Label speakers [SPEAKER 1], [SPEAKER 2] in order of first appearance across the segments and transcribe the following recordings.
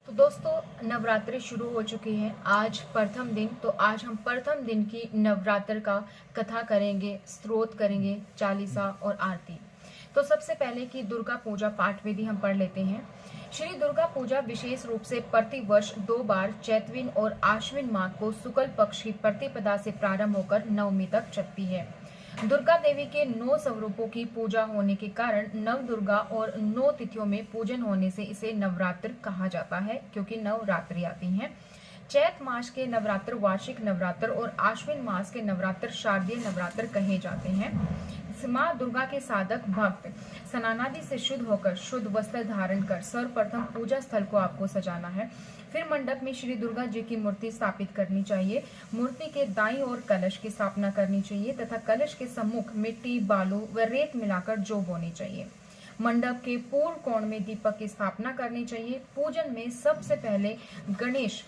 [SPEAKER 1] तो दोस्तों नवरात्रि शुरू हो चुकी हैं। आज प्रथम दिन, तो आज हम प्रथम दिन की नवरात्र का कथा करेंगे, स्तोत्र करेंगे, चालीसा और आरती। तो सबसे पहले की दुर्गा पूजा पाठ विधि हम पढ़ लेते हैं। श्री दुर्गा पूजा विशेष रूप से प्रति वर्ष 2 बार चैत्रवीन और आश्विन माह को शुक्ल पक्ष की प्रतिपदा से प्रारंभ होकर नवमी तक चलती है। दुर्गा देवी के 9 स्वरूपों की पूजा होने के कारण नव दुर्गा और 9 तिथियों में पूजन होने से इसे नवरात्र कहा जाता है, क्योंकि नवरात्रि आती हैं। चैत मास के नवरात्र वार्षिक नवरात्र और आश्विन मास के नवरात्र शारदीय नवरात्र कहे जाते हैं। माँ दुर्गा के साधक भक्त स्नानादि से शुद्ध होकर शुद्ध वस्त्र धारण कर सर्वप्रथम पूजा स्थल को आपको सजाना है। फिर मंडप में श्री दुर्गा जी की मूर्ति स्थापित करनी चाहिए। मूर्ति के दाईं ओर कलश की स्थापना करनी चाहिए तथा कलश के सम्मुख मिट्टी, बालू व रेत मिलाकर जोब होनी चाहिए। मंडप के पूर्व कोण में दीपक की स्थापना करनी चाहिए। पूजन में सबसे पहले गणेश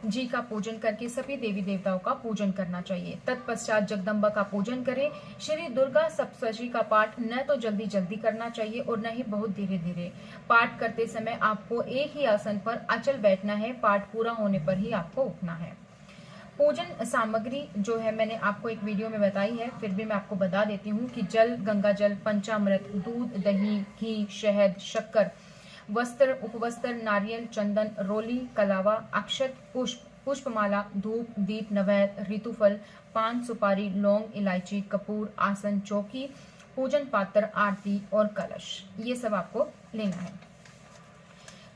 [SPEAKER 1] जी का पूजन करके सभी देवी देवताओं का पूजन करना चाहिए। तत्पश्चात जगदम्बा का पूजन करें। श्री दुर्गा सप्तशती का पाठ न तो जल्दी जल्दी करना चाहिए और न ही बहुत धीरे धीरे। पाठ करते समय आपको एक ही आसन पर अचल बैठना है। पाठ पूरा होने पर ही आपको उठना है। पूजन सामग्री जो है मैंने आपको एक वीडियो में बताई है, फिर भी मैं आपको बता देती हूँ कि जल, गंगा जल, पंचामृत, दूध, दही, घी, शहद, शक्कर, वस्त्र, उपवस्त्र, नारियल, चंदन, रोली, कलावा, अक्षत, पुष्प, पुष्पमाला, धूप, दीप, नैवेद्य, ऋतुफल, पान, सुपारी, लौंग, इलायची, कपूर, आसन, चौकी, पूजन पात्र, आरती और कलश, ये सब आपको लेना है।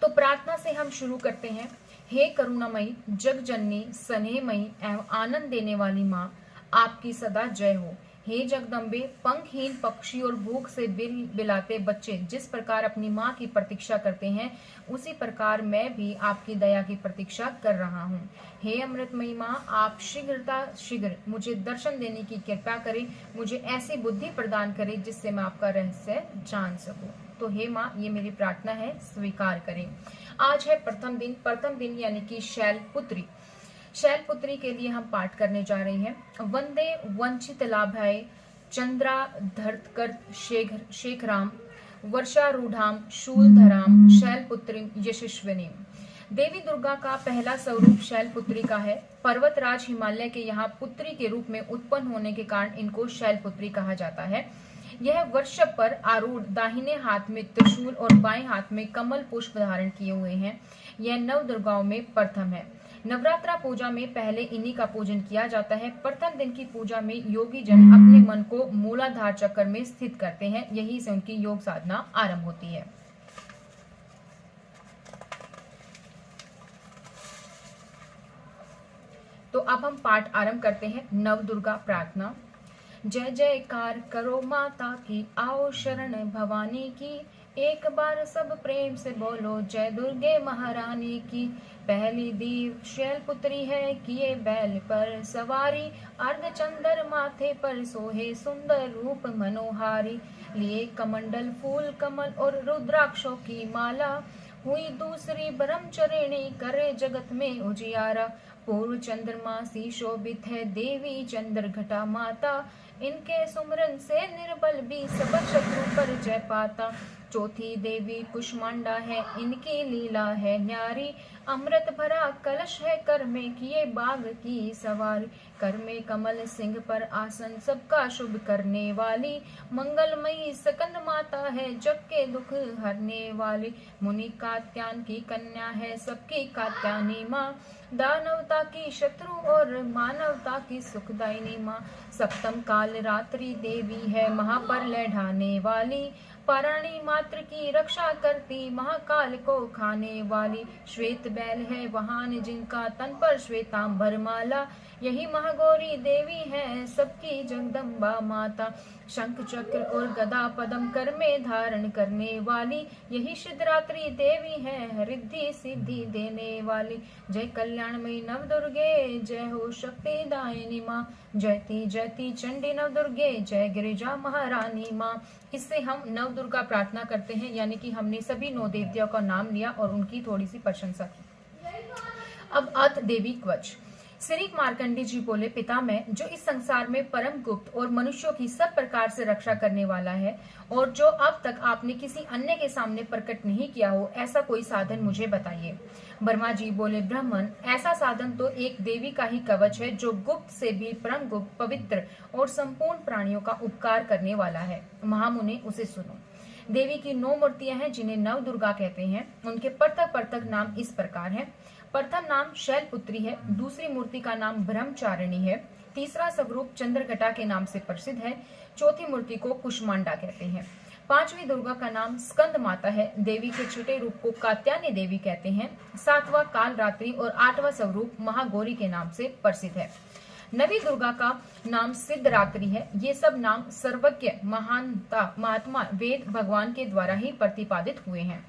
[SPEAKER 1] तो प्रार्थना से हम शुरू करते हैं। हे करुणामयी, जगजननी, स्नेहमयी एवं आनंद देने वाली माँ, आपकी सदा जय हो। हे जगदम्बे, पंखहीन पक्षी और भूख से बिलाते बच्चे जिस प्रकार अपनी माँ की प्रतीक्षा करते हैं, उसी प्रकार मैं भी आपकी दया की प्रतीक्षा कर रहा हूँ। हे अमृतमयी माँ, आप शीघ्र मुझे दर्शन देने की कृपा करें। मुझे ऐसी बुद्धि प्रदान करें जिससे मैं आपका रहस्य जान सकूं। तो हे माँ, ये मेरी प्रार्थना है, स्वीकार करें। आज है प्रथम दिन यानी कि शैलपुत्री। शैलपुत्री के लिए हम पाठ करने जा रहे हैं। वंदे वंचित लाभाय चंद्रा धरतकर शेखराम वर्षारूढ़ाम शूलधराम शैलपुत्री यशस्विनी। देवी दुर्गा का पहला स्वरूप शैलपुत्री का है। पर्वतराज हिमालय के यहाँ पुत्री के रूप में उत्पन्न होने के कारण इनको शैलपुत्री कहा जाता है। यह वृषभ पर आरूढ़ दाहिने हाथ में त्रिशूल और बाएं हाथ में कमल पुष्प धारण किए हुए हैं। यह नव दुर्गाओं में प्रथम है। नवरात्रा पूजा में पहले इन्हीं का पूजन किया जाता है। प्रथम दिन की पूजा में योगी जन अपने मन को मूलाधार चक्र में स्थित करते हैं। यही से उनकी योग साधना आरंभ होती है। तो अब हम पाठ आरंभ करते हैं। नव दुर्गा प्रार्थना। जय जयकार करो माता की, आओ शरण भवानी की। एक बार सब प्रेम से बोलो, जय दुर्गे महारानी की। पहली दीव शैलपुत्री है, किए बैल पर सवारी। अर्धचंद्र माथे पर सोहे, सुंदर रूप मनोहारी। लिए कमंडल फूल कमल और रुद्राक्षों की माला। हुई दूसरी ब्रह्मचरिणी, करे जगत में उजियारा। पूर्व चंद्रमा सी शोभित है, देवी चंद्र घटा माता। इनके सुमरन से निर्बल भी सब शत्रु पर जय पाता। चौथी देवी कुष्मांडा है, इनकी लीला है न्यारी। अमृत भरा कलश है, कर में किए बाघ की सवारी। कर में कमल सिंह पर आसन, सबका शुभ करने वाली। मंगलमयी सकंद माता है, जग के दुख हरने वाली। मुनि कात्यायन की कन्या है, सबकी कात्यायनी माँ। दानवता की शत्रु और मानवता की सुखदायिनी माँ। सप्तम काल रात्रि देवी है, महाप्रलय ढाने वाली। प्राणी मात्र की रक्षा करती, महाकाल को खाने वाली। श्वेत बैल है वाहन जिनका, तन पर श्वेतांबर माला। यही महागौरी देवी है, सबकी जगदम्बा माता। शंख चक्र और गदा पद्म कर में धारण करने वाली। यही सिद्धरात्रि देवी है, रिद्धि सिद्धि देने वाली। जय कल्याणमयी नव दुर्गे, जय हो शक्ति दायिनी माँ। जयति जयति चंडी नव दुर्गे, जय गिरिजा महारानी माँ। इससे हम नव दुर्गा प्रार्थना करते हैं, यानी कि हमने सभी 9 देवताओं का नाम लिया और उनकी थोड़ी सी प्रशंसा की। अब अथ देवी कवच। श्री मार्कंडी जी बोले, पिता मैं जो इस संसार में परम गुप्त और मनुष्यों की सब प्रकार से रक्षा करने वाला है और जो अब तक आपने किसी अन्य के सामने प्रकट नहीं किया हो, ऐसा कोई साधन मुझे बताइए। ब्रह्मा जी बोले, ब्राह्मण, ऐसा साधन तो एक देवी का ही कवच है जो गुप्त से भी परम गुप्त, पवित्र और संपूर्ण प्राणियों का उपकार करने वाला है। महामुने, उसे सुनो। देवी की 9 मूर्तियां हैं जिन्हें नव दुर्गा कहते हैं। उनके पृथक पृथक नाम इस प्रकार हैं। प्रथम नाम शैलपुत्री है, दूसरी मूर्ति का नाम ब्रह्मचारिणी है, तीसरा स्वरूप चंद्रघटा के नाम से प्रसिद्ध है, चौथी मूर्ति को कुष्मांडा कहते हैं, पांचवी दुर्गा का नाम स्कंद माता है, देवी के छठे रूप को कात्यायनी देवी कहते हैं, सातवां काल रात्रि और आठवां स्वरूप महागौरी के नाम से प्रसिद्ध है। नवी दुर्गा का नाम सिद्धरात्रि है। ये सब नाम सर्वज्ञ महात्मा वेद भगवान के द्वारा ही प्रतिपादित हुए हैं।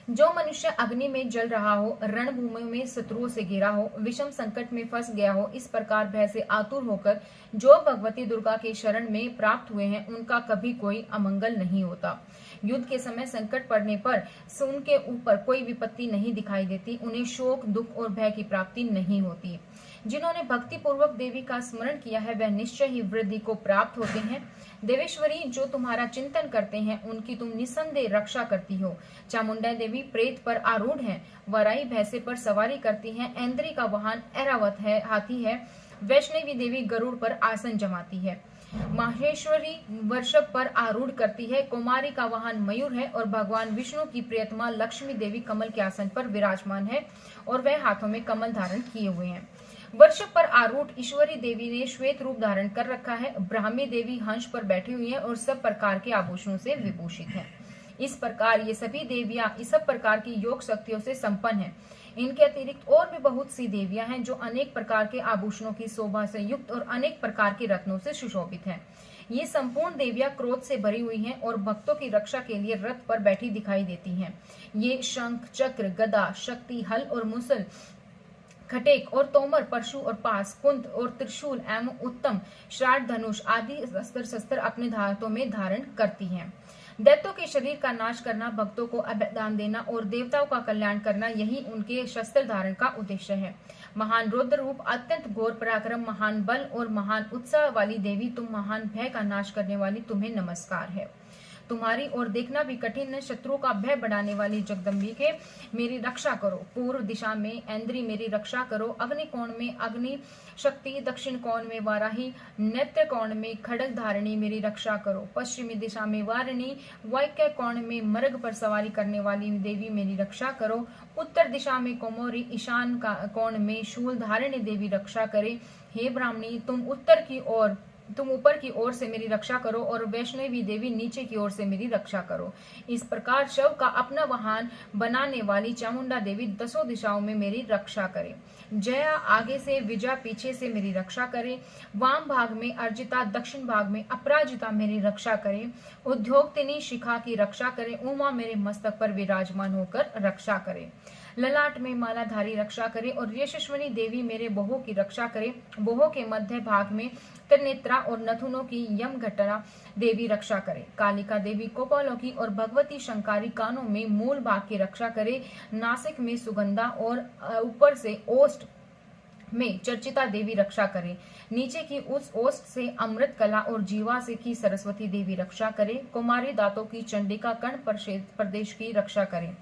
[SPEAKER 1] जो मनुष्य अग्नि में जल रहा हो, रणभूमि में शत्रुओं से घिरा हो, विषम संकट में फंस गया हो, इस प्रकार भय से आतुर होकर जो भगवती दुर्गा के शरण में प्राप्त हुए हैं, उनका कभी कोई अमंगल नहीं होता। युद्ध के समय संकट पड़ने पर उनके ऊपर कोई विपत्ति नहीं दिखाई देती, उन्हें शोक, दुख और भय की प्राप्ति नहीं होती। जिन्होंने भक्ति पूर्वक देवी का स्मरण किया है, वह निश्चय ही वृद्धि को प्राप्त होते हैं। देवेश्वरी, जो तुम्हारा चिंतन करते हैं, उनकी तुम निसंदेह रक्षा करती हो। चामुंडा देवी प्रेत पर आरूढ़ हैं, वराई भैंसे पर सवारी करती हैं, ऐन्द्री का वाहन ऐरावत है, हाथी है, वैष्णवी देवी गरुड़ पर आसन जमाती है, माहेश्वरी वर्षभ पर आरूढ़ करती है, कुमारी का वाहन मयूर है और भगवान विष्णु की प्रियतमा लक्ष्मी देवी कमल के आसन पर विराजमान है और वह हाथों में कमल धारण किए हुए हैं। वर्षभ पर आरूढ़ ईश्वरी देवी ने श्वेत रूप धारण कर रखा है। ब्राह्मी देवी हंस पर बैठी हुई है और सब प्रकार के आभूषणों से विभूषित है। इस प्रकार ये सभी देवियां इस सब प्रकार की योग शक्तियों से संपन्न हैं। इनके अतिरिक्त और भी बहुत सी देवियां हैं जो अनेक प्रकार के आभूषणों की शोभा से युक्त और अनेक प्रकार के रत्नों से सुशोभित हैं। ये संपूर्ण देवियां क्रोध से भरी हुई हैं और भक्तों की रक्षा के लिए रथ पर बैठी दिखाई देती हैं। ये शंख, चक्र, गदा, शक्ति, हल और मुसल, खटेक और तोमर, परशु और पास, कुंत और त्रिशूल एवं उत्तम श्राद्ध, धनुष आदि अस्त्र शस्त्र अपने हाथों में धारण करती हैं। दैत्यों के शरीर का नाश करना, भक्तों को अभयदान देना और देवताओं का कल्याण करना, यही उनके शस्त्र धारण का उद्देश्य है। महान रुद्र रूप, अत्यंत घोर पराक्रम, महान बल और महान उत्साह वाली देवी, तुम महान भय का नाश करने वाली, तुम्हें नमस्कार है। तुम्हारी ओर देखना भी कठिन है। शत्रु का भय बढ़ाने वाली जगदम्बिके, मेरी रक्षा करो। पूर्व दिशा में ऐन्द्री, मेरी रक्षा करो। अग्नि कोण में अग्नि शक्ति, दक्षिण कोण में वाराही, नेत्र कोण में खड्ग धारिणी, मेरी रक्षा करो। पश्चिमी दिशा में वारिणी, वायव्य कोण में मृग पर सवारी करने वाली देवी, मेरी रक्षा करो। उत्तर दिशा में कोमोरी, ईशान कोण में शूल धारिणी देवी रक्षा करे। हे ब्राह्मणी, तुम ऊपर की ओर से मेरी रक्षा करो और वैष्णवी देवी नीचे की ओर से मेरी रक्षा करो। इस प्रकार शव का अपना वाहन बनाने वाली चामुंडा देवी दसों दिशाओं में मेरी रक्षा करे। जया आगे से, विजया पीछे से मेरी रक्षा करे। वाम भाग में अर्जिता, दक्षिण भाग में अपराजिता मेरी रक्षा करे। उद्योगतिनी शिखा की रक्षा करे। उमा मेरे मस्तक पर विराजमान होकर रक्षा करे। ललाट में मालाधारी रक्षा करे और यशस्विनी देवी मेरे बोहो की रक्षा करे। बोहो के मध्य भाग में त्रिनेत्रा और नथुनों की यमघटा देवी रक्षा करे। कालिका देवी कपालों की और भगवती शंकारी कानों में मूल भाग की रक्षा करे। नासिक में सुगंधा और ऊपर से ओष्ठ में चर्चिता देवी रक्षा करे। नीचे की उस ओष्ठ से अमृत कला और जीवा से की सरस्वती देवी रक्षा करे। कुमारी दांतों की चंडिका कर्ण प्रदेश की रक्षा करे।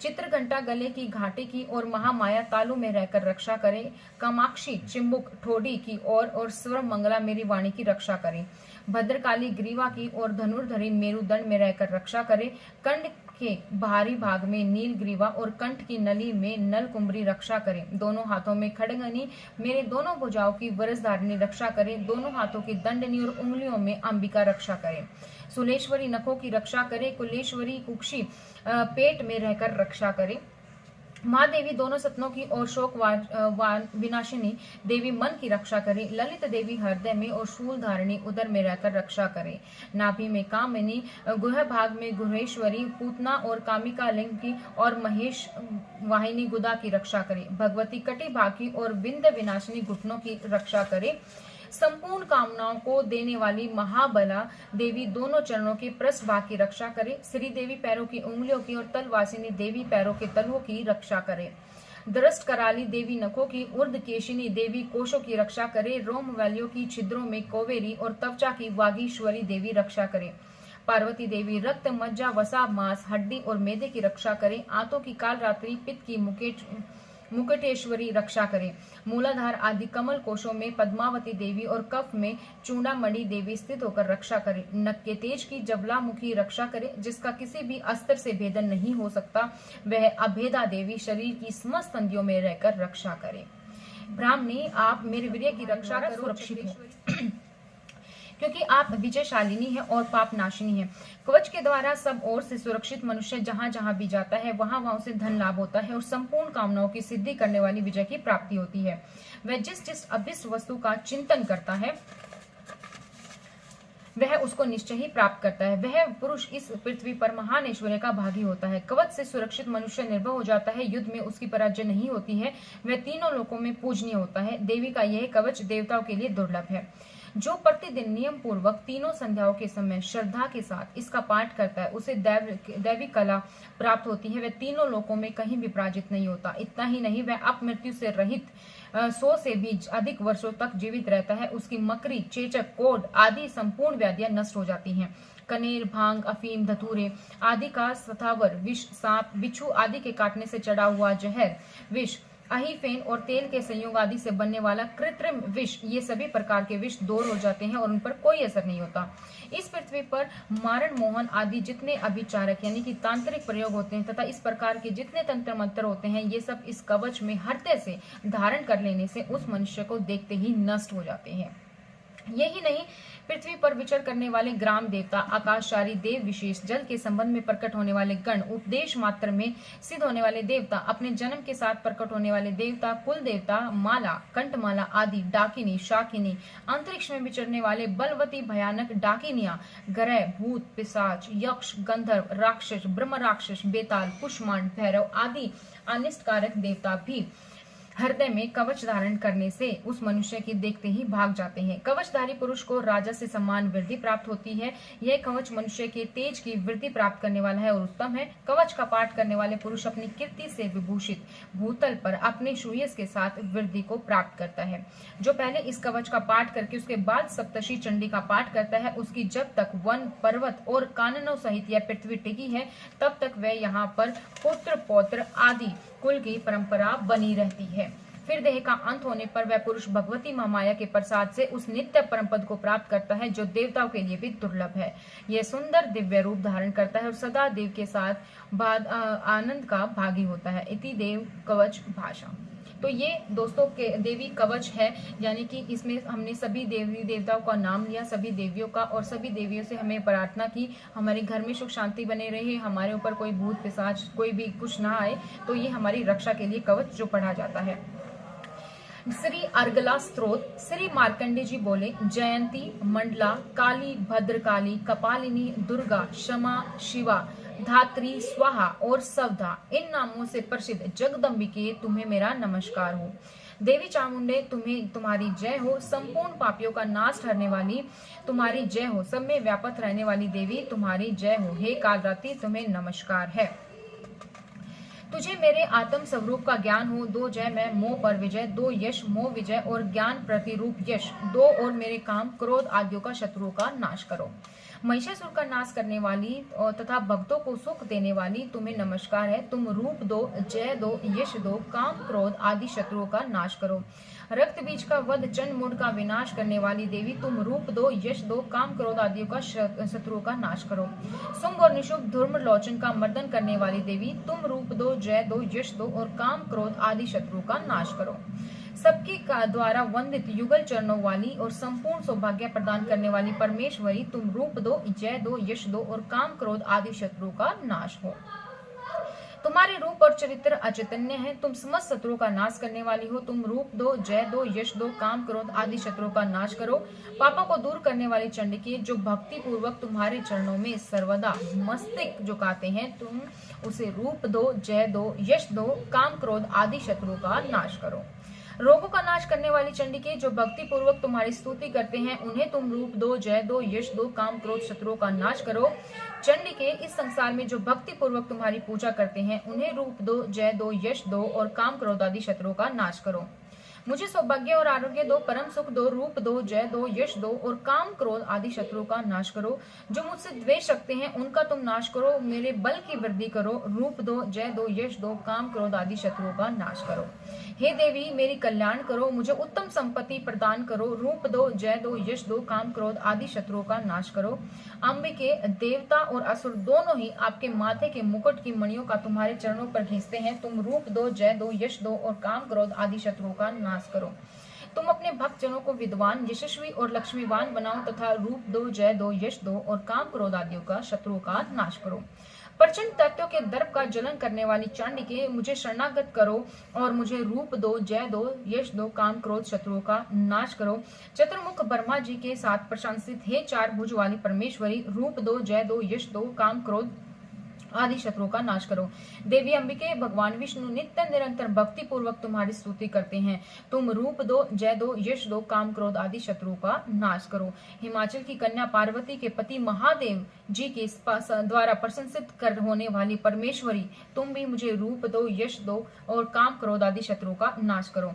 [SPEAKER 1] चित्र घंटा गले की घाटी की और महामाया तालु में रहकर रक्षा करे। कामाक्षी चिंबुक ठोडी की और स्वर मंगला मेरी वाणी की रक्षा करे। भद्रकाली ग्रीवा की और धनुर्धरी मेरुदंड में रहकर रक्षा करे। कंठ के बाहरी भाग में नील ग्रीवा और कंठ की नली में नल कुंभरी रक्षा करे। दोनों हाथों में खड़गनी मेरे दोनों भुजाओं की वरसधारिणी रक्षा करे। दोनों हाथों की दंडनी और उंगलियों में अंबिका रक्षा करे। सुलेश्वरी नखों की रक्षा करे। कुलेश्वरी कुक्षी पेट में रहकर रक्षा करे। माँ देवी दोनों सपनों की और शोक विनाशिनी देवी मन की रक्षा करे। ललित देवी हृदय में और शूल धारिणी उदर में रहकर रक्षा करे। नाभि में कामिनी, गुह भाग में गुहेश्वरी, पूतना और कामिका लिंग की और महेश वाहिनी गुदा की रक्षा करे। भगवती कटी भाग की और विंध्य विनाशिनी घुटनों की रक्षा करे। संपूर्ण कामनाओं को देने वाली महाबला देवी दोनों चरणों के पृष्ठ भाग की रक्षा करे। श्री देवी पैरों की उंगलियों की और तलवासिनी देवी पैरों के तलुओं की रक्षा करे। दरस्ट कराली देवी नखों की, उर्द केशिनी देवी कोशों की रक्षा करे, रोम वैलियों की छिद्रों में कोवेरी और त्वचा की वागीश्वरी देवी रक्षा करे। पार्वती देवी रक्त, मज्जा, वसा, मांस, हड्डी और मैदे की रक्षा करे। आंतों की कालरात्रि, पित्त की मुकुटेश्वरी रक्षा करे। मूलाधार आदि कमल कोशों में पद्मावती देवी और कफ में चूड़ामणि देवी स्थित होकर रक्षा करे। नक के तेज की ज्वालामुखी रक्षा करे, जिसका किसी भी अस्त्र से भेदन नहीं हो सकता। वह अभेदा देवी शरीर की समस्त संधियों में रहकर रक्षा करे। ब्राह्मणी, आप मेरे वीर्य की रक्षा करो, सुरक्षित हो क्योंकि आप विजयशालिनी हैं और पाप नाशिनी हैं। कवच के द्वारा सब ओर से सुरक्षित मनुष्य जहां जहां भी जाता है वहां वहां उसे धन लाभ होता है और संपूर्ण कामनाओं की सिद्धि करने वाली विजय की प्राप्ति होती है। वह जिस जिस अभिष्ट वस्तु का चिंतन करता है वह उसको निश्चय ही प्राप्त करता है। वह पुरुष इस पृथ्वी पर महान ऐश्वर्य का भागी होता है। कवच से सुरक्षित मनुष्य निर्भय हो जाता है, युद्ध में उसकी पराजय नहीं होती है, वह तीनों लोकों में पूजनीय होता है। देवी का यह कवच देवताओं के लिए दुर्लभ है। जो प्रतिदिन नियम पूर्वक तीनों संध्याओं के समय श्रद्धा के साथ इसका पाठ करता है उसे दैवी कला प्राप्त होती है। वह तीनों लोकों में कहीं भी पराजित नहीं होता। इतना ही नहीं, वह अपमृत्यु से रहित 100 से भी अधिक वर्षों तक जीवित रहता है। उसकी मकरी, चेचक, कोढ़ आदि संपूर्ण व्याधियां नष्ट हो जाती हैं। कनेर, भांग, अफीम, धतूरे आदि का स्थावर विष, सांप, बिच्छू आदि के काटने से चढ़ा हुआ जहर विष, अहीफेन और तेल के संयोग आदि से बनने वाला कृत्रिम विष, ये सभी प्रकार के विष दूर हो जाते हैं और उन पर कोई असर नहीं होता। इस पृथ्वी पर मारण, मोहन आदि जितने अभिचारक यानी कि तांत्रिक प्रयोग होते हैं तथा इस प्रकार के जितने तंत्र मंत्र होते हैं, ये सब इस कवच में हरते से धारण कर लेने से उस मनुष्य को देखते ही नष्ट हो जाते हैं। यही नहीं, पृथ्वी पर विचर करने वाले ग्राम देवता, आकाशचारी देव विशेष, जल के संबंध में प्रकट होने वाले गण, उपदेश मात्र में सिद्ध होने वाले देवता, अपने जन्म के साथ प्रकट होने वाले देवता, कुल देवता, माला, कंठमाला आदि, डाकिनी, शाकिनी, अंतरिक्ष में विचरने वाले बलवती भयानक डाकिनियां, ग्रह, भूत, पिशाच, यक्ष, गंधर्व, राक्षस, ब्रह्म राक्षस, बेताल, कुष्मांड, भैरव आदि अनिष्टकारक देवता भी हृदय में कवच धारण करने से उस मनुष्य की देखते ही भाग जाते हैं। कवचधारी पुरुष को राजा से सम्मान वृद्धि प्राप्त होती है। यह कवच मनुष्य के तेज की वृद्धि प्राप्त करने वाला है और उत्तम है। कवच का पाठ करने वाले पुरुष अपनी कीर्ति से विभूषित भूतल पर अपने श्रेयस के साथ वृद्धि को प्राप्त करता है। जो पहले इस कवच का पाठ करके उसके बाद सप्तशी चंडी का पाठ करता है, उसकी जब तक वन, पर्वत और काननों सहित यह पृथ्वी टिकी है तब तक वह यहाँ पर पुत्र, पौत्र आदि कुल की परंपरा बनी रहती है। फिर देह का अंत होने पर वह पुरुष भगवती महामाया के प्रसाद से उस नित्य परम पद को प्राप्त करता है जो देवताओं के लिए भी दुर्लभ है। यह सुंदर दिव्य रूप धारण करता है और सदा देव के साथ आनंद का भागी होता है। इति देव कवच भाषा। तो ये दोस्तों के देवी कवच है, यानी कि इसमें हमने सभी देवी देवताओं का नाम लिया, सभी देवियों का, और सभी देवियों से हमें प्रार्थना की हमारे घर में सुख शांति बने रहे, हमारे ऊपर कोई भूत पिशाच कोई भी कुछ ना आए। तो ये हमारी रक्षा के लिए कवच जो पढ़ा जाता है। श्री अर्गला स्त्रोत। श्री मार्कंडे जी बोले, जयंती, मंडला, काली, भद्रकाली, कपालिनी, दुर्गा, क्षमा, शिवा, धात्री, स्वाहा और सवधा, इन नामों से प्रसिद्ध जगदम्बिके तुम्हें मेरा नमस्कार हो। देवी चामुंडे तुम्हें तुम्हारी जय हो। संपूर्ण पापियों का नाश करने वाली तुम्हारी जय हो। सब में व्यापक रहने वाली देवी तुम्हारी जय हो। हे कालरात्रि तुम्हें नमस्कार है। तुझे मेरे आत्म स्वरूप का ज्ञान हो। 2 जय मैं मोह पर विजय, 2 यश मोह विजय और ज्ञान प्रतिरूप यश, 2 और मेरे काम क्रोध आदियों का शत्रुओं का नाश करो। महिषासुर का नाश करने वाली और तथा भक्तों को सुख देने वाली तुम्हें नमस्कार है। तुम रूप दो, जय दो, यश दो, काम क्रोध आदि शत्रुओं का नाश करो। रक्त बीज का वध, चंड मूड का विनाश करने वाली देवी, तुम रूप दो, यश दो, काम क्रोध आदियों का शत्रुओं का नाश करो। शुंभ और निशुंभ धूर्म लोचन का मर्दन करने वाली देवी, तुम रूप दो, जय दो, यश दो और काम क्रोध आदि शत्रुओं का नाश करो। सबके द्वारा वंदित युगल चरणों वाली और संपूर्ण सौभाग्य प्रदान करने वाली परमेश्वरी, तुम रूप दो, जय दो, यश दो और काम क्रोध आदि शत्रुओं का नाश हो। तुम्हारे रूप और चरित्र अचैतन्य है। तुम समस्त शत्रुओं का नाश करने वाली हो। तुम रूप दो, जय दो, यश दो, काम क्रोध आदि शत्रुओं का नाश करो। पापों को दूर करने वाली चंडिके, जो भक्ति पूर्वक तुम्हारे चरणों में सर्वदा मस्तक झुकाते हैं, तुम उसे रूप दो, जय दो, यश दो, काम क्रोध आदि शत्रुओं का नाश करो। रोगों का नाश करने वाली चंडी के जो भक्ति पूर्वक तुम्हारी स्तुति करते हैं उन्हें तुम रूप दो, जय दो, यश दो, काम क्रोध शत्रुओं का नाश करो। चंडी के इस संसार में जो भक्ति पूर्वक तुम्हारी पूजा करते हैं उन्हें रूप दो, जय दो, यश दो और काम क्रोध आदि शत्रुओं का नाश करो। मुझे सौभाग्य और आरोग्य दो, परम सुख दो, रूप दो, जय दो, यश दो और काम क्रोध आदि शत्रुओं का नाश करो। जो मुझसे द्वेष रखते हैं उनका तुम नाश करो। मेरे बल की वृद्धि करो। रूप दो, जय दो, यश दो, काम क्रोध आदि शत्रुओं का नाश करो। हे देवी मेरी कल्याण करो। मुझे उत्तम संपत्ति प्रदान करो। रूप दो, जय दो, यश दो, काम क्रोध आदि शत्रुओं का नाश करो। अंबिके, देवता और असुर दोनों ही आपके माथे के मुकुट की मणियों का तुम्हारे चरणों पर घिसते हैं। तुम रूप दो, जय दो, यश दो और काम क्रोध आदि शत्रुओं का नाश करो। तुम अपने भक्त जनों को विद्वान, यशस्वी और लक्ष्मीवान बनाओ तथा रूप दो, जय दो, यश दो और काम क्रोध आदियों का शत्रुओं का नाश करो। प्रचंड तत्वों के दर्प का जलन करने वाली चांडी के मुझे शरणागत करो और मुझे रूप दो, जय दो, यश दो, काम क्रोध शत्रुओं का नाश करो। चतुर्मुख ब्रह्मा जी के साथ प्रशंसित हे चार भुज वाली परमेश्वरी, रूप दो, जय दो, यश दो, काम क्रोध आदि शत्रुओं का नाश करो। देवी अंबिके, भगवान विष्णु नित्य निरंतर भक्ति पूर्वक तुम्हारी स्तुति करते हैं। तुम रूप दो, जय दो, यश दो, काम क्रोध आदि शत्रुओं का नाश करो। हिमाचल की कन्या पार्वती के पति महादेव जी के द्वारा प्रशंसित कर होने वाली परमेश्वरी, तुम भी मुझे रूप दो, यश दो और काम क्रोध आदि शत्रुओं का नाश करो।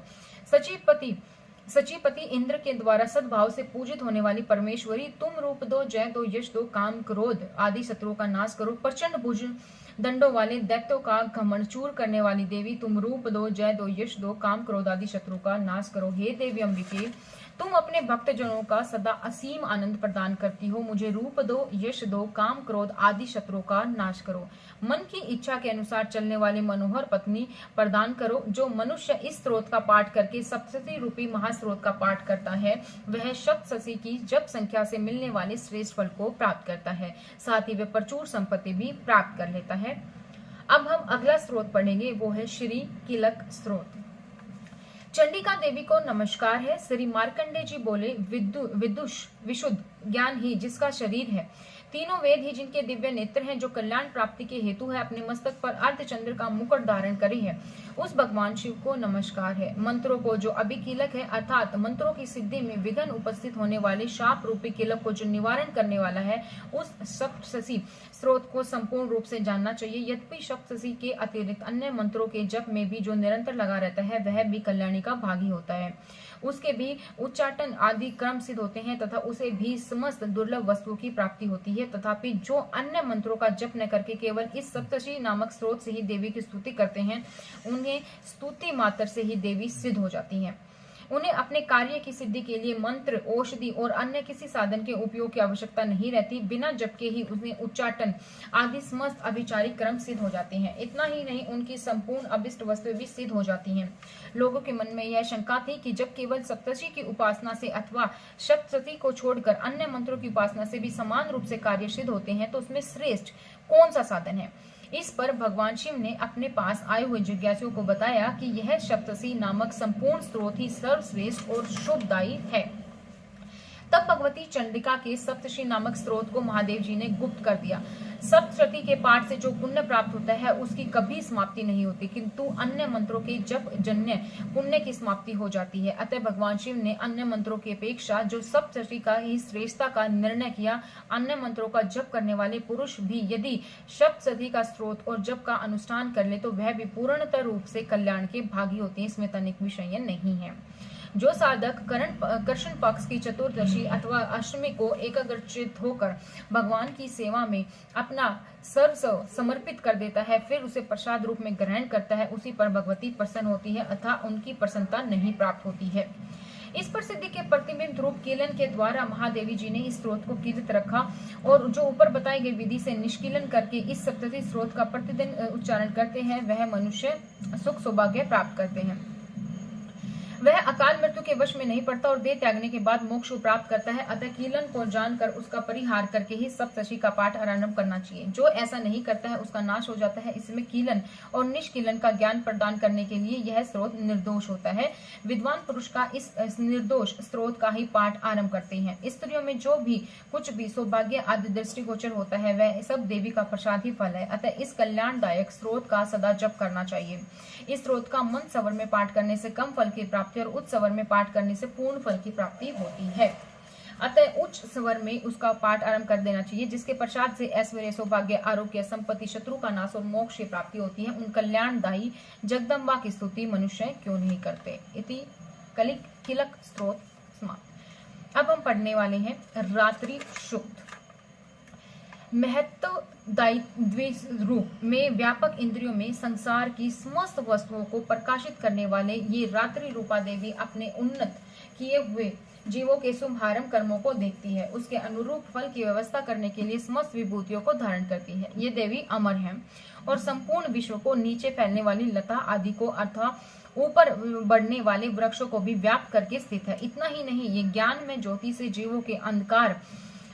[SPEAKER 1] सचिपति इंद्र के द्वारा सद्भाव से पूजित होने वाली परमेश्वरी, तुम रूप दो, जय दो, यश दो, काम क्रोध आदि शत्रुओं का नाश करो। प्रचंड भुज दंडों वाले दैत्यों का घमंड चूर करने वाली देवी, तुम रूप दो, जय दो, यश दो, काम क्रोध आदि शत्रुओं का नाश करो। हे देवी अंबिके, तुम अपने भक्तजनों का सदा असीम आनंद प्रदान करती हो। मुझे रूप दो, यश दो, काम क्रोध आदि शत्रुओं का नाश करो। मन की इच्छा के अनुसार चलने वाली मनोहर पत्नी प्रदान करो। जो मनुष्य इस स्त्रोत का पाठ करके सप्तशती रूपी महास्त्रोत का पाठ करता है वह सप्तशती की जप संख्या से मिलने वाले श्रेष्ठ फल को प्राप्त करता है, साथ ही वह प्रचुर संपत्ति भी प्राप्त कर लेता है। अब हम अगला स्त्रोत पढ़ेंगे, वो है श्री किलक स्त्रोत। चंडिका देवी को नमस्कार है। श्री मार्कंडे जी बोले, विदुष विशुद्ध ज्ञान ही जिसका शरीर है, तीनों वेद ही जिनके दिव्य नेत्र हैं, जो कल्याण प्राप्ति के हेतु है, अपने मस्तक पर अर्धचंद्र का मुकुट धारण करे है, उस भगवान शिव को नमस्कार है। मंत्रों को जो अभिकीलक है, अर्थात मंत्रों की सिद्धि में विघ्न उपस्थित होने वाले शाप रूपी किलक को जो निवारण करने वाला है, उस सप्तशती स्रोत को संपूर्ण रूप से जानना चाहिए। यद्यपि सप्तशती के अतिरिक्त अन्य मंत्रों के जप में भी जो निरंतर लगा रहता है वह भी कल्याणी का भागी होता है। उसके भी उच्चाटन आदि क्रम सिद्ध होते हैं तथा उसे भी समस्त दुर्लभ वस्तुओं की प्राप्ति होती है। तथापि जो अन्य मंत्रों का जप न करके केवल इस सप्तशती नामक स्रोत से ही देवी की स्तुति करते हैं, उन्हें स्तुति मात्र से ही देवी सिद्ध हो जाती हैं। उन्हें अपने कार्य की सिद्धि के लिए मंत्र, औषधि और अन्य किसी साधन के उपयोग की आवश्यकता नहीं रहती। बिना जप के ही उन्हें उच्चाटन आदि समस्त अभिचारिक क्रम सिद्ध हो जाते हैं। इतना ही नहीं, उनकी संपूर्ण अभिष्ट वस्तुएं भी सिद्ध हो जाती हैं। लोगों के मन में यह शंका थी कि जब केवल सप्तशती की उपासना से अथवा सप्तशती को छोड़कर अन्य मंत्रों की उपासना से भी समान रूप से कार्य सिद्ध होते हैं, तो उसमें श्रेष्ठ कौन सा साधन है। इस पर भगवान शिव ने अपने पास आए हुए जिज्ञासुओं को बताया कि यह सप्तशती नामक संपूर्ण स्रोत ही सर्वश्रेष्ठ और शुभदायी है। तब भगवती चंडिका के सप्तशती नामक स्रोत को महादेव जी ने गुप्त कर दिया। सप्तशती के पाठ से जो पुण्य प्राप्त होता है उसकी कभी समाप्ति नहीं होती, किंतु अन्य मंत्रों के जप जन्य पुण्य की समाप्ति हो जाती है। अतः भगवान शिव ने अन्य मंत्रों की अपेक्षा जो सप्तशती का ही श्रेष्ठता का निर्णय किया। अन्य मंत्रों का जप करने वाले पुरुष भी यदि सप्तशती का स्रोत और जप का अनुष्ठान कर ले तो वह भी पूर्णतः रूप से कल्याण के भागी होते हैं। इसमें तनिक विषय नहीं है। जो साधक कृष्ण पक्ष की चतुर्दशी अथवा अष्टमी को एकाग्रचित होकर भगवान की सेवा में अपना सर्वस्व समर्पित कर देता है, फिर उसे प्रसाद रूप में ग्रहण करता है, उसी पर भगवती प्रसन्न होती है अथवा उनकी प्रसन्नता नहीं प्राप्त होती है। इस प्रसिद्धि के प्रतिबिंब रूप कीलन के द्वारा महादेवी जी ने इस स्रोत को कीर्तित रखा और जो ऊपर बताई गई विधि से निष्कीलन करके इस सप्तशती स्रोत का प्रतिदिन उच्चारण करते हैं वह मनुष्य सुख सौभाग्य प्राप्त करते हैं। वह अकाल मृत्यु के वश में नहीं पड़ता और देह त्यागने के बाद मोक्ष को प्राप्त करता है। अतः कीलन को जानकर उसका परिहार करके ही सप्तशती का पाठ आरंभ करना चाहिए। जो ऐसा नहीं करता है उसका नाश हो जाता है। इसमें कीलन और निष्कीलन का ज्ञान प्रदान करने के लिए यह स्रोत निर्दोष होता है। विद्वान पुरुष का इस निर्दोष स्रोत का ही पाठ आरंभ करते हैं। स्त्रियों में जो भी कुछ भी सौभाग्य आदि दृष्टिगोचर होता है वह सब देवी का प्रसाद ही फल है। अतः इस कल्याणदायक स्रोत का सदा जप करना चाहिए। इस स्रोत का मन सवर में पाठ करने से कम फल की प्राप्ति प्राप्ति और उच्च स्वर में पाठ करने से पूर्ण फल की प्राप्ति होती है। अतः उच्च स्वर में उसका पाठ आरंभ कर देना चाहिए, जिसके पश्चात से ऐश्वर्य, सौभाग्य, आरोग्य, संपत्ति, शत्रु का नाश और मोक्ष की प्राप्ति होती है। उन कल्याणदायी जगदम्बा की स्तुति मनुष्य क्यों नहीं करते। इति किलक स्तोत्र समाप्त। अब हम पढ़ने वाले हैं रात्रि शुद्ध। महत्वदायी रूप में व्यापक इंद्रियों में संसार की समस्त वस्तुओं को प्रकाशित करने वाले ये रात्रि रूपा देवी अपने उन्नत किए हुए जीवों के शुभारंभ कर्मों को देखती है, उसके अनुरूप फल की व्यवस्था करने के लिए समस्त विभूतियों को धारण करती है। ये देवी अमर है और संपूर्ण विश्व को, नीचे फैलने वाली लता आदि को अथवा ऊपर बढ़ने वाले वृक्षों को भी व्याप्त करके स्थित है। इतना ही नहीं, ये ज्ञान में ज्योति से जीवों के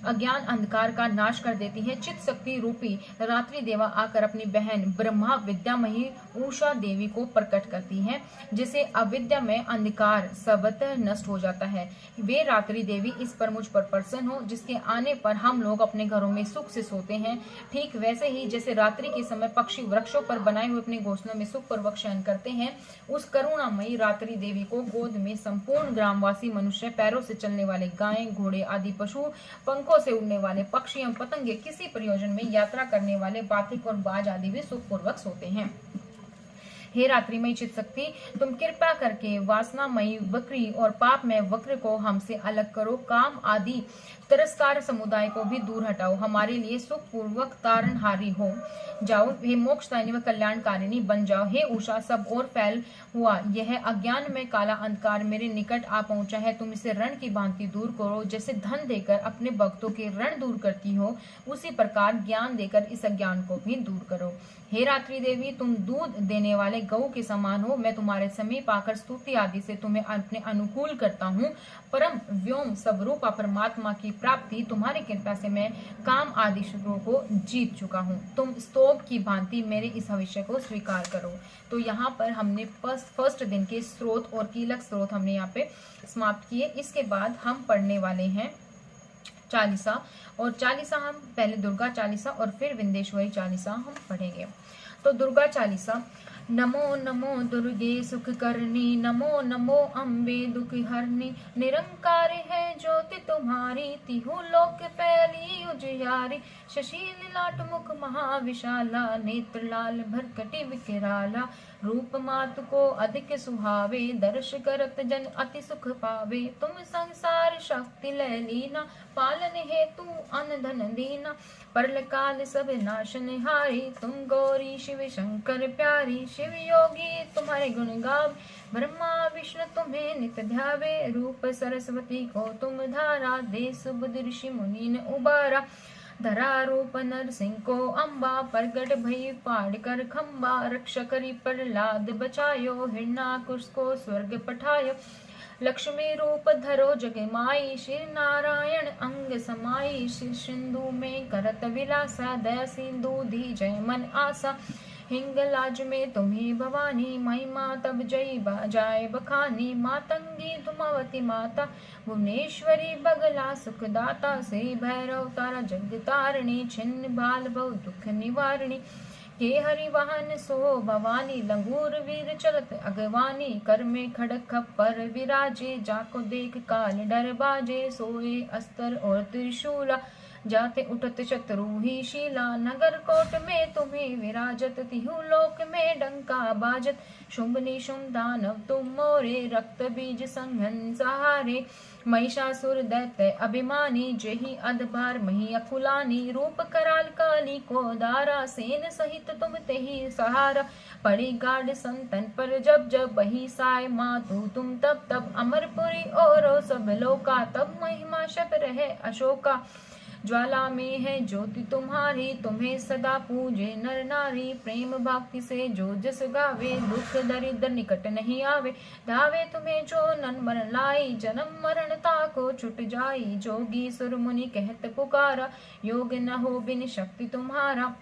[SPEAKER 1] अज्ञान अंधकार का नाश कर देती है। चित्त शक्ति रूपी रात्रि देवा आकर अपनी बहन ब्रह्मा विद्यामयी उषा देवी को प्रकट करती है, जिसे अविद्या में अंधकार सबतः नष्ट हो जाता है। वे रात्रि देवी इस पर मुझ पर प्रसन्न हो, जिसके आने पर हम लोग अपने घरों में सुख से सोते हैं। ठीक वैसे ही जैसे रात्रि के समय पक्षी वृक्षों पर बनाए हुए अपने घोंसलों में सुखपूर्वक शयन करते हैं, उस करुणामयी रात्रि देवी को गोद में संपूर्ण ग्रामवासी मनुष्य, पैरों से चलने वाले गायें, घोड़े आदि पशु, पंखों से उड़ने वाले पक्षी एवं पतंगे, किसी प्रयोजन में यात्रा करने वाले बातिक और बाज आदि भी सुखपूर्वक सोते हैं। हे रात्रिमयी चित्त शक्ति, तुम कृपा करके वासनामयी वक्री और पापमय वक्र को हमसे अलग करो। काम आदि तिरस्कार समुदाय को भी दूर हटाओ, हमारे लिए सुखपूर्वक तारणहारी हो जाओ। हे मोक्षदायिनी व कल्याणकारिणी बन जाओ। हे उषा, सब और फैल हुआ यह अज्ञान में काला अंधकार मेरे निकट आ पहुंचा है, तुम इसे रण की भांति दूर करो। जैसे धन देकर अपने भक्तों के ऋण दूर करती हो, उसी प्रकार ज्ञान देकर इस अज्ञान को भी दूर करो। हे रात्रि देवी, तुम दूध देने वाले गऊ के समान हो। मैं तुम्हारे समीप आकर स्तुति आदि से तुम्हें अपने अनुकूल करता हूँ। परम व्योम स्वरूपा परमात्मा की प्राप्ति तुम्हारी कृपा से मैं काम आदि शत्रुओं को जीत चुका हूँ। तुम स्तोभ की भांति मेरे इस भविष्य को स्वीकार करो। तो यहाँ पर हमने फर्स्ट दिन के स्रोत और कीलक स्रोत हमने यहाँ पे समाप्त किए। इसके बाद हम पढ़ने वाले हैं चालीसा, और चालीसा हम पहले दुर्गा चालीसा और फिर विंदेश्वरी चालीसा हम पढ़ेंगे। तो दुर्गा चालीसा। नमो नमो दुर्गे सुख करनी, नमो नमो अम्बे दुख हरनी। निरंकार है ज्योति तुम्हारी, तिहु लोक फैली उजियारी। शशील लाट मुख महाविशाला, नेत्र लाल भरकटी विकराला। रूप मात को अधिक सुहावे, दर्श करत जन अति सुख पावे। तुम संसार शक्ति ले लीना, पालन हेतु अन धन दीना। परल काल सब नाशन हारी, तुम गौरी शिव शंकर प्यारी। शिव योगी तुम्हारे गुण गावे, ब्रह्मा विष्णु तुम्हें नित ध्यावे। रूप सरस्वती को तुम धारा, दे सुबुध ऋषि मुनि ने उबारा। धरा रूप नरसिंह को अम्बा, प्रगट भई पाड़ कर खम्बा। रक्षा करी प्रहलाद बचायो, हिरण्याकुश को स्वर्ग पठायो। लक्ष्मी रूप धरो जग माई, श्री नारायण अंग समाई। श्री सिंधु में करत विलासा, दया सिंधु धी जय मन आसा। हिंगलाज में तुम्ही भवानी, महिमा तब जय जाय बखानी। मातंगी धुमावती माता, भुवनेश्वरी बगला सुखदाता। श्री भैरव तारा जग तारिणी, छिन्न बाल भव दुख निवारिणी। के हरि वाहन सो भवानी, लंगूर वीर चलत अगवानी। कर में खड़ग खप्पर विराजे, जाको देख काल डर बाजे। सोए अस्त्र और त्रिशूला, जाते उठत शत्रु ही शीला। नगर कोट में तुम्हें विराजत, तिहु लोक में डंका बाजत। शुंभ निशुंभ दानव तुम मोरे, रक्त बीज संघन सहारे। महिषासुर दैत्य अभिमानी, जेहि अधबार मही अकुलानी। रूप कराल काली को दारा, सेन सहित तुम तेहि सहारा। पड़ी गाढ़ संतन पर जब जब, बही साय मातु तुम तब तब। अमरपुरी और सब लोका, तब महिमा शब रहे अशोका। ज्वाला में है ज्योति तुम्हारी, तुम्हें सदा पूजे नर नारी। प्रेम भक्ति से जो जस गावे, दुख दरिद्र निकट नहीं आवे। धावे तुम्हें जो नन मरण लाई, जन्म मरण ताको छुट जाई। जोगी सुर मुनि कहत पुकारा, योग न हो बिन शक्ति तुम्हारा।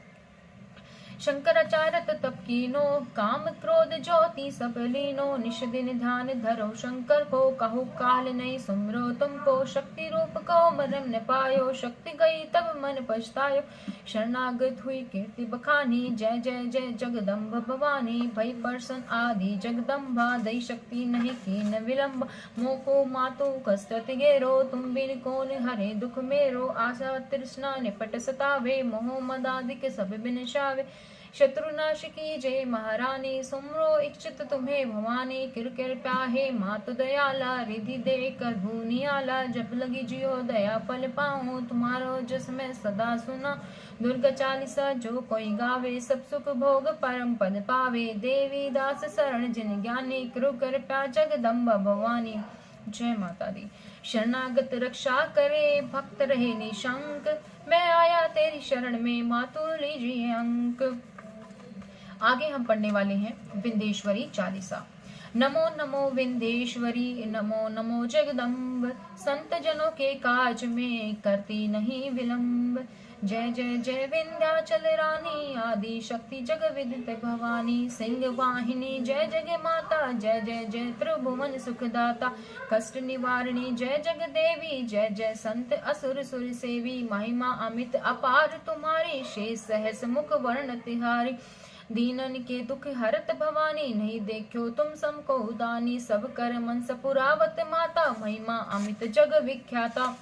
[SPEAKER 1] शंकराचार्य तप कीनो, काम क्रोध ज्योति सब लीनो। निश दिन ध्यान धरो शंकर को, कहु काल नहीं सुमरो तुमको। शक्ति रूप को मरम न पायो, शक्ति गई तब मन पछतायो। शरणागत हुई कीर्ति बखानी, जय जय जय जगदम्ब भवानी। भई परसन आदि जगदम्बा, दई शक्ति नहीं कीन विलंब। मोको मातु कष्ट गेरो, तुम बिन कौन हरे दुख मेरो। आशा तृष्णा निपट सतावे, मोह मदादिक सब बिनशावे। शत्रुनाश की जय महारानी, सुमरो इच्छित तुम्हें भवानी। किर कृपया हे मातु दयाला, रिधि दे कर भूनियाला। जब लगी जियो दया फल पाऊं, तुम्हारो जस मैं सदा सुना। दुर्गा चालीसा जो कोई गावे, सब सुख भोग परम पद पावे। देवी दास शरण जिन ज्ञानी, कृ कृपया जगदम्बा भवानी। जय माता दी। शरणागत रक्षा करे, भक्त रहे निशंक। मैं आया तेरी शरण में, मातु लीजिए अंक। आगे हम पढ़ने वाले हैं विंध्येश्वरी चालीसा। नमो नमो विंध्येश्वरी, नमो नमो जगदम्ब। संत जनों के काज में करती नहीं विलंब। जय जय जय विंध्याचल रानी, आदि शक्ति जग विदित भवानी। सिंह वाहिनी जय जग माता, जय जय जय त्रिभुवन सुखदाता। कष्ट निवारणी जय जग देवी, जय जय संत असुर सुर सेवी। महिमा अमित अपार तुम्हारी, शेष सहस मुख वर्ण तिहारी। दीनन के दुख हरत भवानी, नहीं देखो तुम समको उदानी। सब कर मन सपुरावत माता, महिमा अमित जग विख्याता।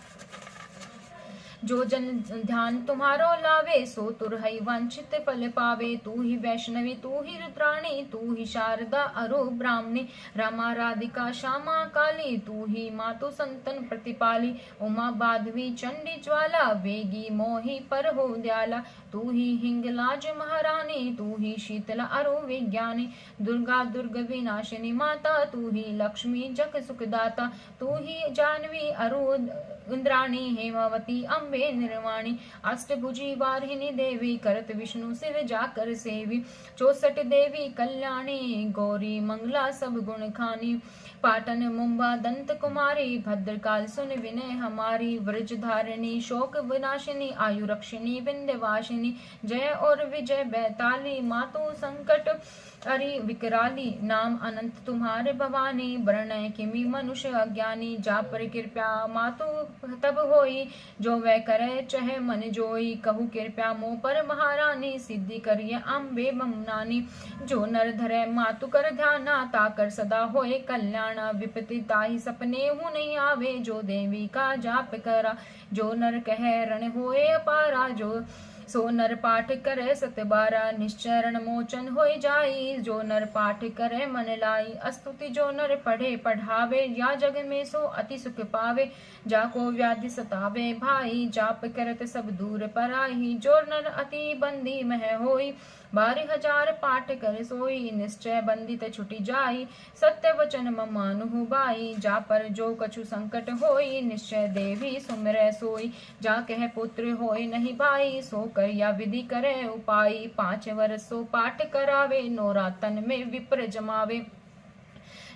[SPEAKER 1] जो जन ध्यान तुम्हारो लावे, सो तुरहई वांछित फल पावे। तू ही वैष्णवी तू ही रुद्राणी, तू ही शारदा अरु ब्राह्मणी। रमा राधिका श्यामा काली, तू ही मातु संतन प्रतिपाली। उमा बाधवी चंडी ज्वाला, वेगी मोही पर हो दयाला। तू ही हिंगलाज महारानी, तू ही शीतला अरु विज्ञानी। दुर्गा दुर्ग विनाशिनी माता, तू ही लक्ष्मी जग सुखदाता। तू ही जानवी अरु इंद्राणी, हेमावती अम्बे निर्वाणी। अष्टभुजी वारिणी देवी, करत विष्णु सिर जाकर सेवी। 64 देवी कल्याणी, गौरी मंगला सब गुण खानी। पाटन मुंबा दंत कुमारी, भद्रकाल सुन विनय हमारी। व्रज धारिणी शोक विनाशिनी, आयु रक्षिणी विंध्यवासिनी। जय और विजय बैताली, मातु संकट अरि विकराली। नाम अनंत तुम्हारे भवानी, वर्णय किमि मनुष्य अज्ञानी। जा पर कृपया मातु तब होई, जो वह करे चहे मन जोई। कहु कृपया मोह पर महारानी, सिद्धि करिए अम्बे बमनानी। जो नर धरे मातु कर ध्याना, ताकर सदा होए कल्याणा। विपत्ति ताहि सपने हूँ नहीं आवे, जो देवी का जाप करा। जो नर कहे रण होए अपारा, जो सो नर पाठ करे सतबारा। निश्चरण मोचन होय जाई, जो नर पाठ करे मन लाई। अस्तुति जो नर पढ़े पढ़ावे, या जग में सो अति सुख पावे। जाको व्याधि सतावे भाई, जाप करत सब दूर पराई। जो नर अति बंदी मह होई, 12,000 पाठ कर सोई। निश्चय बंदित छुटी जाई, सत्य वचन ममानु बाई। जा पर जो कछु संकट होई, निश्चय देवी सुमिरै सोई। जा कह पुत्र होय नहीं भाई, सो कर या विधि करे उपाय। 5 वर्ष सो पाठ करावे, नौरातन में विप्र जमावे।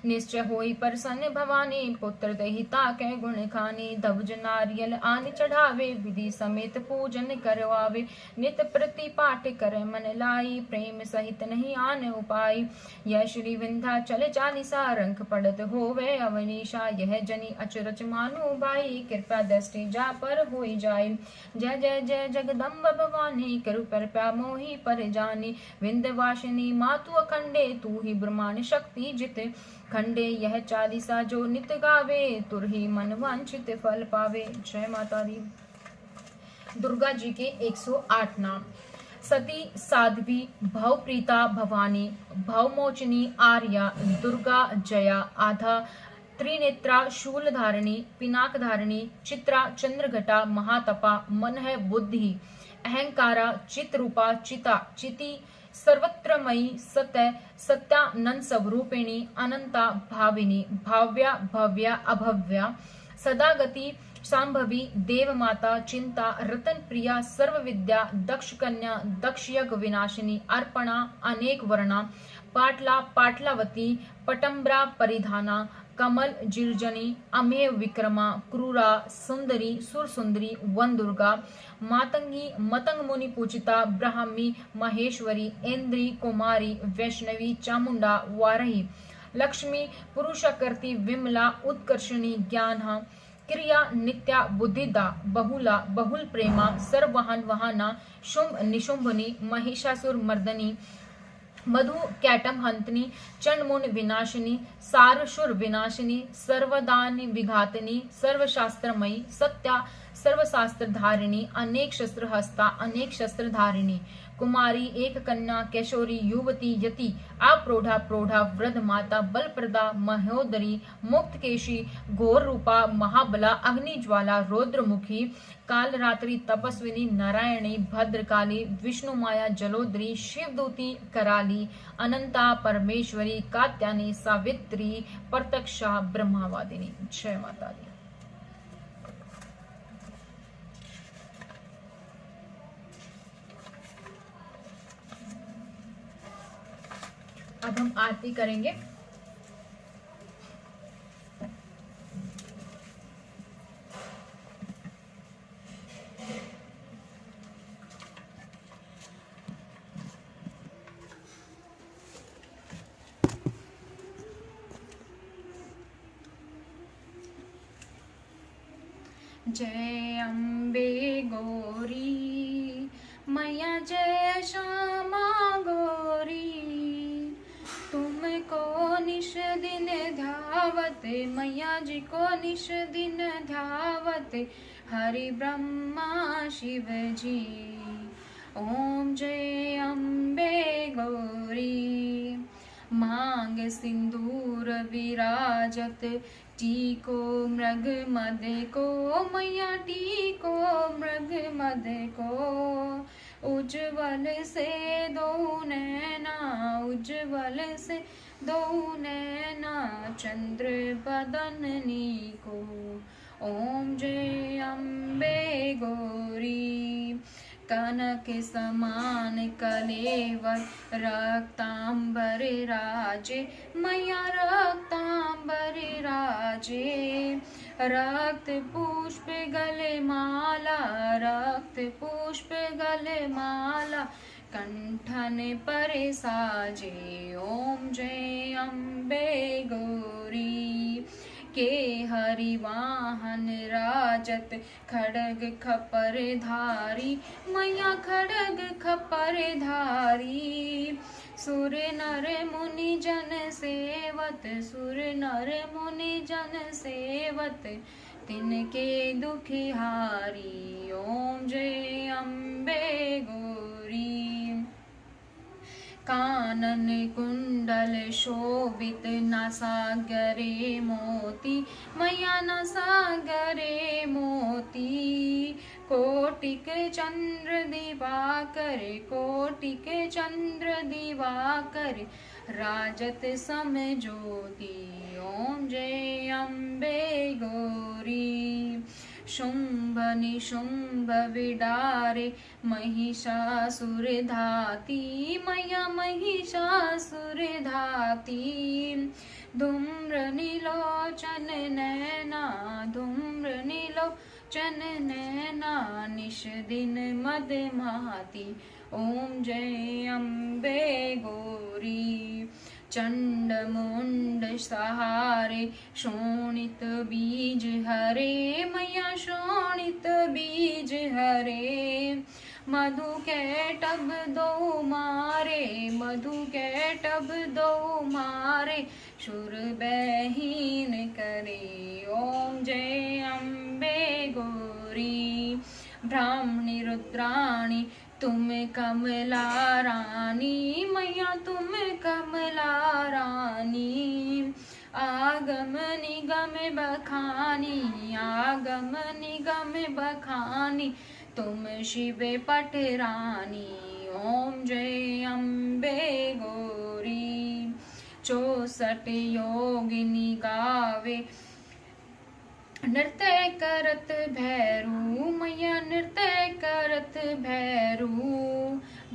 [SPEAKER 1] निश्चय होई प्रसन्न भवानी, पुत्र दहिता के गुण खानी। धवज नारियल आन चढ़ावे, विधि समेत पूजन करवावे। नित प्रति पाठ करे मन लाई, प्रेम सहित नहीं आन उपाय। यह श्री विंध्याचल चालीसा, रंक पड़त होवे अवनीशा। यह जनी अचरज मानु भाई, कृपा दृष्टि जा पर होई जाय। जय जय जय जगदम्ब भवानी, कृ कृपया मोहि पर जानी। विंध्यवासिनी मातु अखंडे, तू ही ब्रह्मांड शक्ति जित खंडे। यह चालीसा जो नित गावे, तुरही मन वांछित फल पावे। जय माता दी। दुर्गा जी के 108 नाम। सती, साध्वी, भवप्रीता भवानी, भवमोचनी आर्या, दुर्गा जया, आधा, त्रिनेत्रा, शूलधारिणी, पिनाकधारिणी, चित्रा, चंद्रघटा, महातपा, मन है बुद्धि, अहंकारा, चित्रूपा, चिता, चिति, सर्वत्रमयी, सत्य, सत्यानंद स्वरूपिणी, अनंता, भाविनी, भाव्या, भव्या, अभव्या, सदागति, सांभवी, देव माता, चिंता, रतन प्रिया, सर्व विद्या, दक्ष कन्या, दक्ष यज्ञ विनाशिनी, अर्पणा, अनेक वर्णा, पाटला, पाटलावती, पटम्बरा परिधाना, कमल जिर्जनी अमेय विक्रमा क्रूरा सुंदरी सुर सुंदरी वन दुर्गा मातंगी मतंग मुनि पूजिता ब्राह्मी महेश्वरी इंद्री कुमारी वैष्णवी चामुंडा वारही लक्ष्मी पुरुषकृति विमला उत्कर्षणी ज्ञान क्रिया नित्या बुद्धिदा बहुला बहुल प्रेमा सर्ववाहन वाहना शुंभ निशुंभनी महिषासुर मर्दनी मधु कैटम हंतनी चंडमुंड विनाशिनी सारशुर विनाशिनी सर्वदानि विघातनी सर्वशास्त्रमयी सत्या सर्वशास्त्र धारिणी अनेक शस्त्र हस्ता अनेक शस्त्र धारिणी कुमारी एक कन्या कैशोरी युवती यति अप्रौढ़ा प्रौढ़ा वृद्ध माता बलप्रदा महोदरी मुक्तकेशी घोर रूपा महाबला अग्निज्वाला रौद्रमुखी कालरात्रि तपस्विनी नारायणी भद्रकाली विष्णु माया जलोदरी शिवदूती कराली अनंता परमेश्वरी कात्यानी सावित्री प्रत्यक्षा ब्रह्मावादिनी। जय माता दी। अब हम आरती करेंगे। जय अम्बे गौरी मैया जय श्यामा गौरी तुमको निश दिन ध्यावत मैया जी को निश दिन ध्यावत हरि ब्रह्मा शिव जी। ओम जय अम्बे गौरी मांग सिंदूर विराजत टीको मृग मद को मैया टीको मृग मद को उज्जवल से दो नैना उज्जवल से दो नैना चंद्र बदननी को। ओम जय अम्बे गौरी कनक समान कलेवर रक्तांबर राजे मैया रक्तांबर राजे रक्त पुष्प गले माला रक्त पुष्प गले माला कंठन पर साजे। ओम जय अम्बे गौरी के हरि वाहन राजत खड़ग खपर धारी मैया खड़ग खपर धारी सुर नर मुनि जन सेवत सुर नर मुनि जन सेवत तिनके दुखिहारी। ओम जय अम्बे गौरी कानन कुंडल शोभित नासागरे मोती मैया नासागरे मोती कोटिक चंद्र दिवाकर कोटिक चंद्र दिवाकर राजत सम ज्योति। ओम जय अम्बे गौरी शुंभ निशुंभ विडारे महिषासुर धाती मैया महिषासुर धाती धूम्र नीलोचन नैना धूम्र नीलोचन नैना निश दिन मद माती। ओम जय अम्बे गौरी चंड मुंड सहारे शोणित बीज हरे मैया शोणित बीज हरे मधु के टब दो मारे मधु के टब दो मारे शुर बहीन करे। ओम जय अम्बे गौरी ब्राह्मणी रुद्राणी तुम कमला रानी मैया तुम कमला रानी आगम निगम बखानी आगम निगम बखानी तुम शिव पटरानी। ओम जय अम्बे गौरी 64 योगिनी गावे नृत्य करत भैरू मैया नृत्य करत भैरू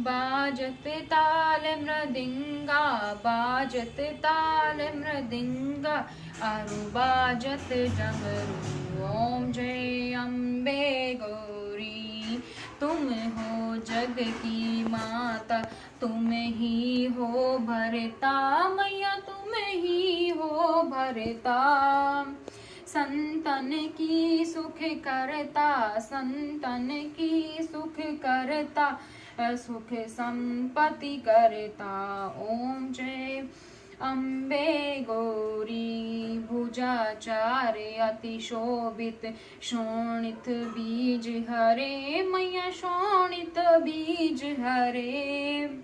[SPEAKER 1] बाजत ताल मृदिंगा, बाजत ताल मृदिंगा, आरु बाजत डमरू। ओम जय अम्बे गौरी, तुम हो जग की माता, तुम ही हो भरता मैया, तुम ही हो भरता। संतन की सुख करता, संतन की सुख करता, सुख संपत्ति करता। ओम जय अम्बे गौरी, भुजाचार्य अति शोभित, शोणित बीज हरे मैया, शोणित बीज हरे।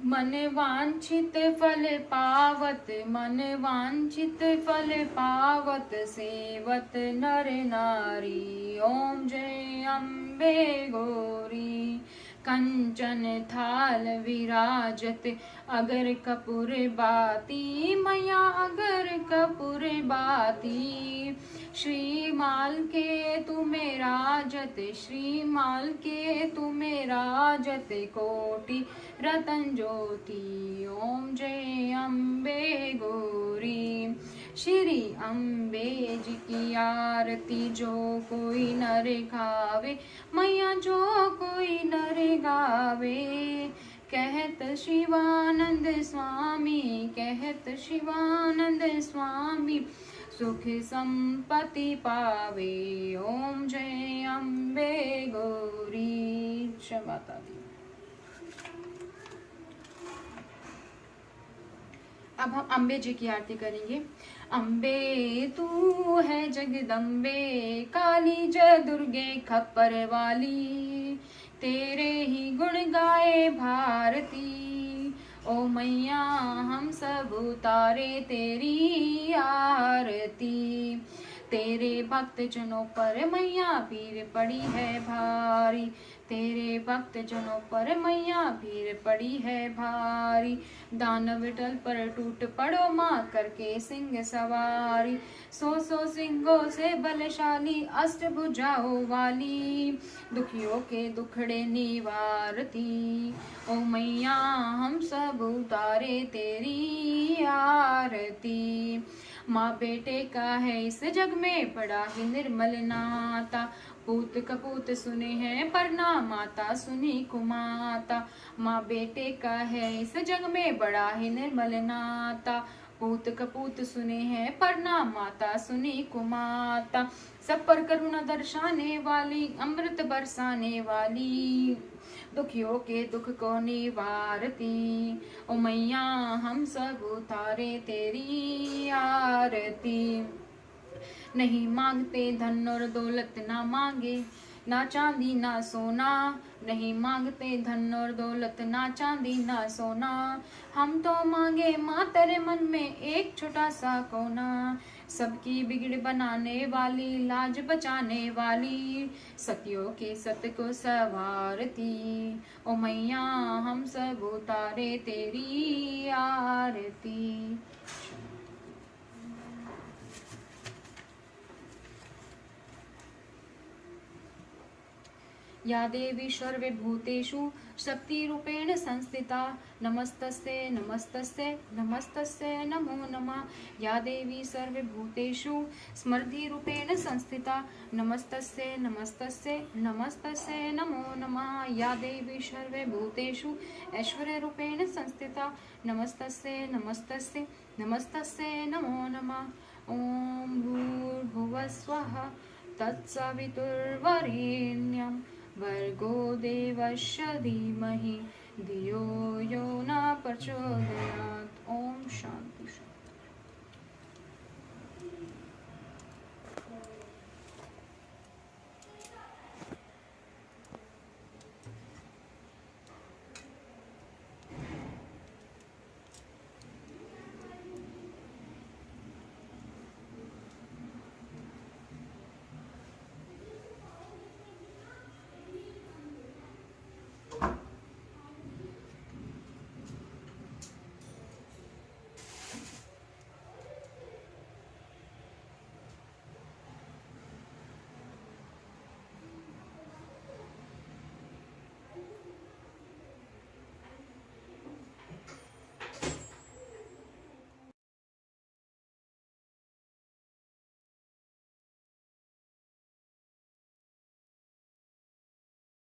[SPEAKER 1] मन वांछित फल पावत, मन वांछित फल पावत, सेवत नर नारी। ओम जय अम्बे गौरी, कंचन थाल विराजत, अगर कपूर बाती मैया, अगर कपूर बाती। श्रीमाल के तुम्हें राजत, श्रीमाल के तुम्हें राजत, कोटि रतन ज्योति। ओम जय अम्बे गौरी, श्री अम्बे जी की आरती जो कोई नर गावे मैया, जो कोई नर गावे। कहत शिवानंद स्वामी, कहत शिवानंद स्वामी, सुख संपत्ति पावे। ओम जय अम्बे गौरी। जय माता दी। अब हम अम्बे जी की आरती करेंगे। अम्बे तू है जगदम्बे, काली जय दुर्गे खप्पर वाली, तेरे ही गुण गाए भारती। ओ मैया हम सब उतारे तेरी आरती, तेरे भक्त जनों पर मैया भीड़ पड़ी है भारी, तेरे भक्त जनों पर मैया भीड़ पड़ी है भारी। दानव टल पर टूट पड़ो माँ करके सिंह सवारी, सौ सिंहों से बलशाली, अष्टभुजाओं वाली, दुखियों के दुखड़े निवारती। ओ मैया हम सब उतारे तेरी आरती। माँ बेटे का है इस जग में बड़ा ही निर्मल नाता, पूत कपूत सुने हैं पर ना माता सुनी कुमाता। माँ बेटे का है इस जग में बड़ा ही निर्मल नाता, पूत कपूत सुने हैं पर ना माता सुनी कुमाता। सब पर करुणा दर्शाने वाली, अमृत बरसाने वाली, दुखियों के दुख को निवारती। ओ मैया हम सब उतारे तेरी आरती। नहीं मांगते धन और दौलत ना मांगे, ना चांदी ना सोना, नहीं मांगते धन और दौलत ना चांदी ना सोना। हम तो मांगे माँ तेरे मन में एक छोटा सा कोना, सबकी बिगड़ बनाने वाली, लाज बचाने वाली, सतियों के सत को सवारती। ओ मैया हम सब उतारे तेरी आरती। या देवी सर्वभूतेषु शक्तिरूपेण संस्थिता, नमस्तस्यै नमस्तस्यै नमस्तस्यै नमो नमः। या देवी सर्वभूतेषु स्मृतिरूपेण संस्थिता, नमस्तस्यै नमस्तस्यै नमस्तस्यै नमो नमः। या देवी सर्वभूतेषु ऐश्वर्यरूपेण संस्थिता, नमस्तस्यै नमस्तस्यै नमस्तस्यै नमो नमः। ओम भूर्भुवस्वः तत्सवितुर्वरेण्यं, भर्गो देवस्य धीमहि धियो यो न प्रचोदयात्। ओम शांति।